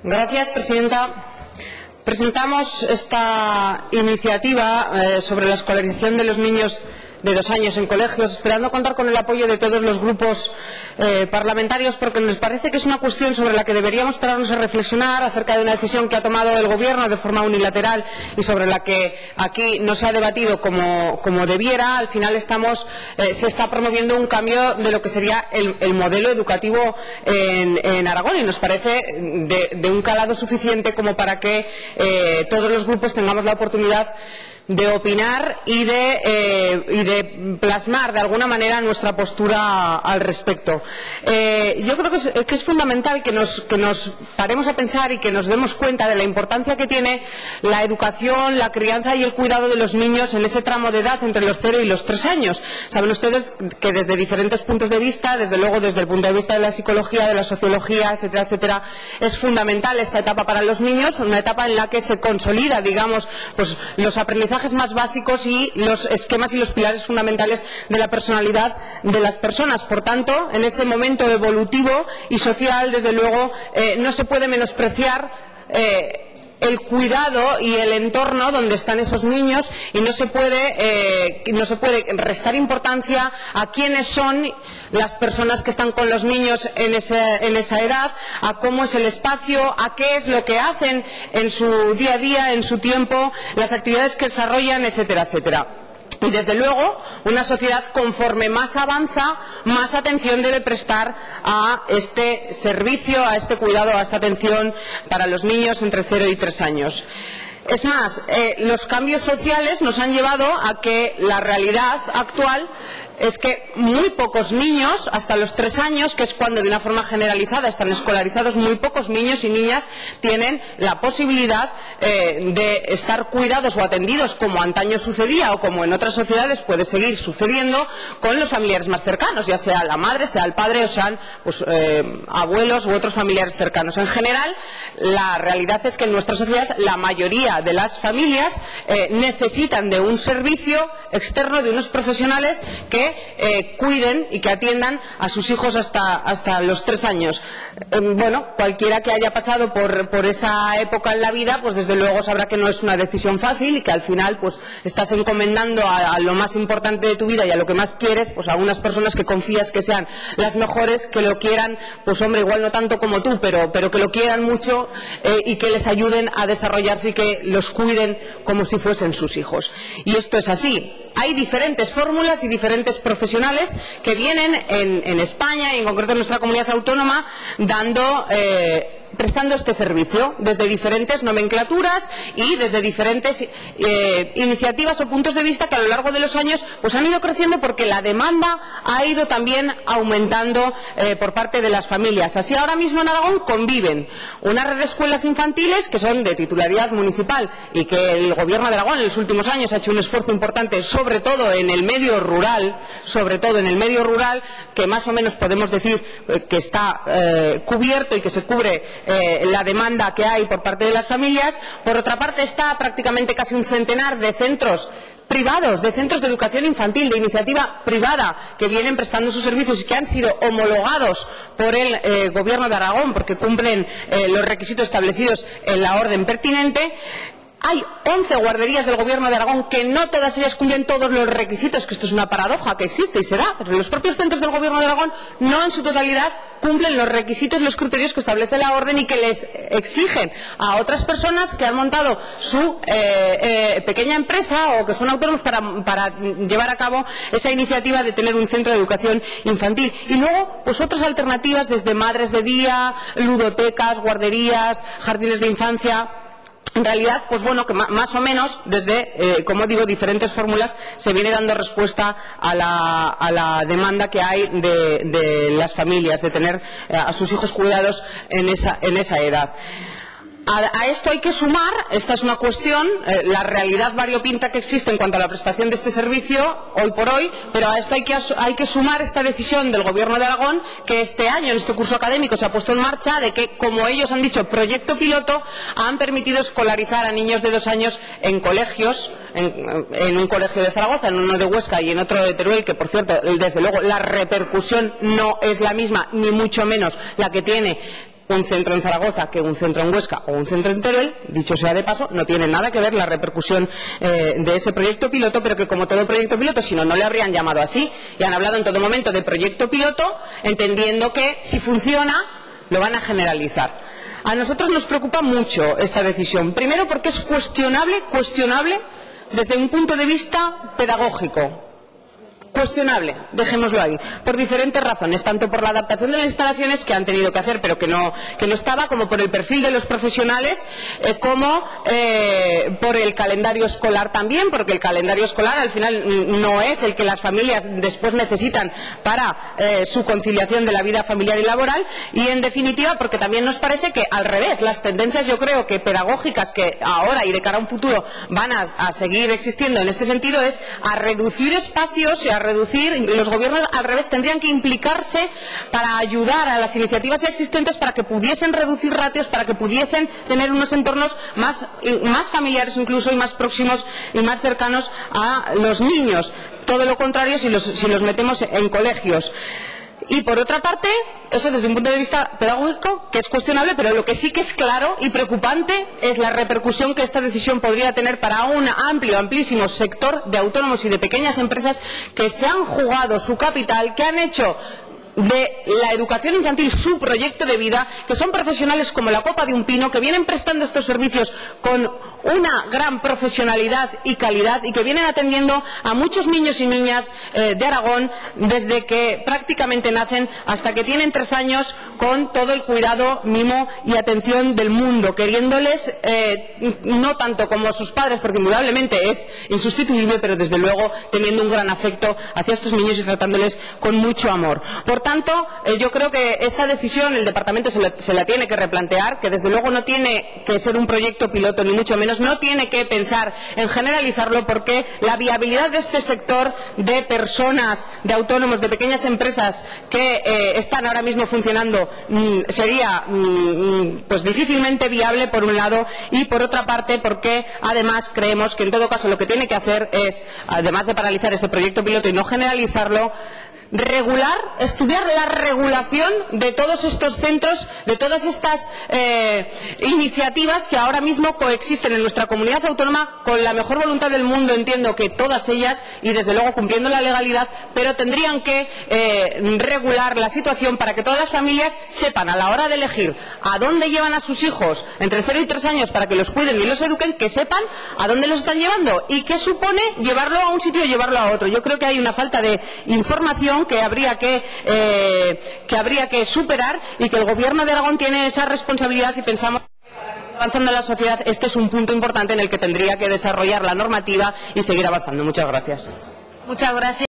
Gracias, presidenta. Presentamos esta iniciativa sobre la escolarización de los niños de 2 años en colegios, esperando contar con el apoyo de todos los grupos parlamentarios, porque nos parece que es una cuestión sobre la que deberíamos pararnos a reflexionar acerca de una decisión que ha tomado el Gobierno de forma unilateral y sobre la que aquí no se ha debatido como debiera. Al final se está promoviendo un cambio de lo que sería el modelo educativo en Aragón, y nos parece de un calado suficiente como para que todos los grupos tengamos la oportunidad de opinar y de plasmar de alguna manera nuestra postura al respecto. Yo creo que es fundamental que nos paremos a pensar y que nos demos cuenta de la importancia que tiene la educación, la crianza y el cuidado de los niños en ese tramo de edad entre los 0 y los 3 años. Saben ustedes que desde diferentes puntos de vista, desde luego desde el punto de vista de la psicología, de la sociología, etcétera, etcétera, es fundamental esta etapa para los niños, una etapa en la que se consolida, digamos, pues los aprendizajes más básicos y los esquemas y los pilares fundamentales de la personalidad de las personas. Por tanto, en ese momento evolutivo y social, desde luego, no se puede menospreciar el cuidado y el entorno donde están esos niños, y no se puede restar importancia a quiénes son las personas que están con los niños en esa edad, a cómo es el espacio, a qué es lo que hacen en su día a día, en su tiempo, las actividades que desarrollan, etcétera, etcétera. Y desde luego, una sociedad conforme más avanza, más atención debe prestar a este servicio, a este cuidado, a esta atención para los niños entre 0 y 3 años. Es más, los cambios sociales nos han llevado a que la realidad actual es que muy pocos niños, hasta los 3 años, que es cuando de una forma generalizada están escolarizados, muy pocos niños y niñas tienen la posibilidad de estar cuidados o atendidos como antaño sucedía o como en otras sociedades puede seguir sucediendo con los familiares más cercanos, ya sea la madre, sea el padre o sean pues, abuelos u otros familiares cercanos. En general, la realidad es que en nuestra sociedad la mayoría de las familias necesitan de un servicio externo, de unos profesionales que cuiden y que atiendan a sus hijos hasta los 3 años. Bueno, cualquiera que haya pasado por esa época en la vida, pues desde luego sabrá que no es una decisión fácil y que al final pues estás encomendando a lo más importante de tu vida y a lo que más quieres, pues a unas personas que confías que sean las mejores, que lo quieran, pues hombre, igual no tanto como tú, pero que lo quieran mucho y que les ayuden a desarrollarse y que los cuiden como si fuesen sus hijos. Y esto es así. Hay diferentes fórmulas y diferentes profesionales que vienen en España y en concreto en nuestra comunidad autónoma prestando este servicio desde diferentes nomenclaturas y desde diferentes iniciativas o puntos de vista que a lo largo de los años pues han ido creciendo porque la demanda ha ido también aumentando por parte de las familias. Así ahora mismo en Aragón conviven una red de escuelas infantiles que son de titularidad municipal y que el Gobierno de Aragón en los últimos años ha hecho un esfuerzo importante, sobre todo en el medio rural, que más o menos podemos decir que está cubierto y que se cubre la demanda que hay por parte de las familias. Por otra parte está prácticamente casi un centenar de centros privados, de centros de educación infantil, de iniciativa privada, que vienen prestando sus servicios y que han sido homologados por el Gobierno de Aragón porque cumplen los requisitos establecidos en la orden pertinente. Hay 11 guarderías del Gobierno de Aragón que no todas ellas cumplen todos los requisitos, que esto es una paradoja que existe y se da, pero los propios centros del Gobierno de Aragón no en su totalidad cumplen los requisitos, los criterios que establece la orden y que les exigen a otras personas que han montado su pequeña empresa o que son autónomos para llevar a cabo esa iniciativa de tener un centro de educación infantil. Y luego, pues otras alternativas desde madres de día, ludotecas, guarderías, jardines de infancia. En realidad, pues bueno, que más o menos desde, como digo, diferentes fórmulas se viene dando respuesta a la demanda que hay de las familias de tener a sus hijos cuidados en esa edad. A esto hay que sumar, esta es una cuestión, la realidad variopinta que existe en cuanto a la prestación de este servicio hoy por hoy, pero a esto hay que sumar esta decisión del Gobierno de Aragón que este año, en este curso académico, se ha puesto en marcha de que, como ellos han dicho, proyecto piloto, han permitido escolarizar a niños de 2 años en colegios, en un colegio de Zaragoza, en uno de Huesca y en otro de Teruel, que por cierto, desde luego, la repercusión no es la misma, ni mucho menos la que tiene un centro en Zaragoza que un centro en Huesca o un centro en Teruel. Dicho sea de paso, no tiene nada que ver la repercusión de ese proyecto piloto, pero que como todo proyecto piloto, si no, no le habrían llamado así. Y han hablado en todo momento de proyecto piloto, entendiendo que si funciona, lo van a generalizar. A nosotros nos preocupa mucho esta decisión. Primero porque es cuestionable desde un punto de vista pedagógico. Cuestionable, dejémoslo ahí, por diferentes razones, tanto por la adaptación de las instalaciones que han tenido que hacer, pero que no estaba, como por el perfil de los profesionales, como por el calendario escolar también, porque el calendario escolar al final no es el que las familias después necesitan para su conciliación de la vida familiar y laboral, y en definitiva porque también nos parece que al revés, las tendencias yo creo que pedagógicas que ahora y de cara a un futuro van a seguir existiendo en este sentido es a reducir espacios y a reducir, los gobiernos al revés tendrían que implicarse para ayudar a las iniciativas existentes para que pudiesen reducir ratios, para que pudiesen tener unos entornos más familiares incluso y más próximos y más cercanos a los niños. Todo lo contrario si los metemos en colegios. Y por otra parte, eso desde un punto de vista pedagógico, que es cuestionable, pero lo que sí que es claro y preocupante es la repercusión que esta decisión podría tener para un amplísimo sector de autónomos y de pequeñas empresas que se han jugado su capital, que han hecho de la educación infantil su proyecto de vida, que son profesionales como la copa de un pino, que vienen prestando estos servicios con una gran profesionalidad y calidad y que vienen atendiendo a muchos niños y niñas de Aragón desde que prácticamente nacen hasta que tienen 3 años, con todo el cuidado, mimo y atención del mundo, queriéndoles no tanto como sus padres, porque indudablemente es insustituible, pero desde luego teniendo un gran afecto hacia estos niños y tratándoles con mucho amor. Por tanto, yo creo que esta decisión el Departamento se la tiene que replantear, que desde luego no tiene que ser un proyecto piloto, ni mucho menos, no tiene que pensar en generalizarlo, porque la viabilidad de este sector de personas, de autónomos, de pequeñas empresas que están ahora mismo funcionando sería pues difícilmente viable, por un lado, y por otra parte porque además creemos que en todo caso lo que tiene que hacer es, además de paralizar este proyecto piloto y no generalizarlo, estudiar la regulación de todos estos centros, de todas estas iniciativas que ahora mismo coexisten en nuestra comunidad autónoma con la mejor voluntad del mundo, entiendo que todas ellas, y desde luego cumpliendo la legalidad, pero tendrían que regular la situación para que todas las familias sepan a la hora de elegir a dónde llevan a sus hijos entre 0 y 3 años para que los cuiden y los eduquen, que sepan a dónde los están llevando y qué supone llevarlo a un sitio y llevarlo a otro. Yo creo que hay una falta de información que habría que superar, y que el Gobierno de Aragón tiene esa responsabilidad, y pensamos que avanzando en la sociedad este es un punto importante en el que tendría que desarrollar la normativa y seguir avanzando. Muchas gracias. Muchas gracias.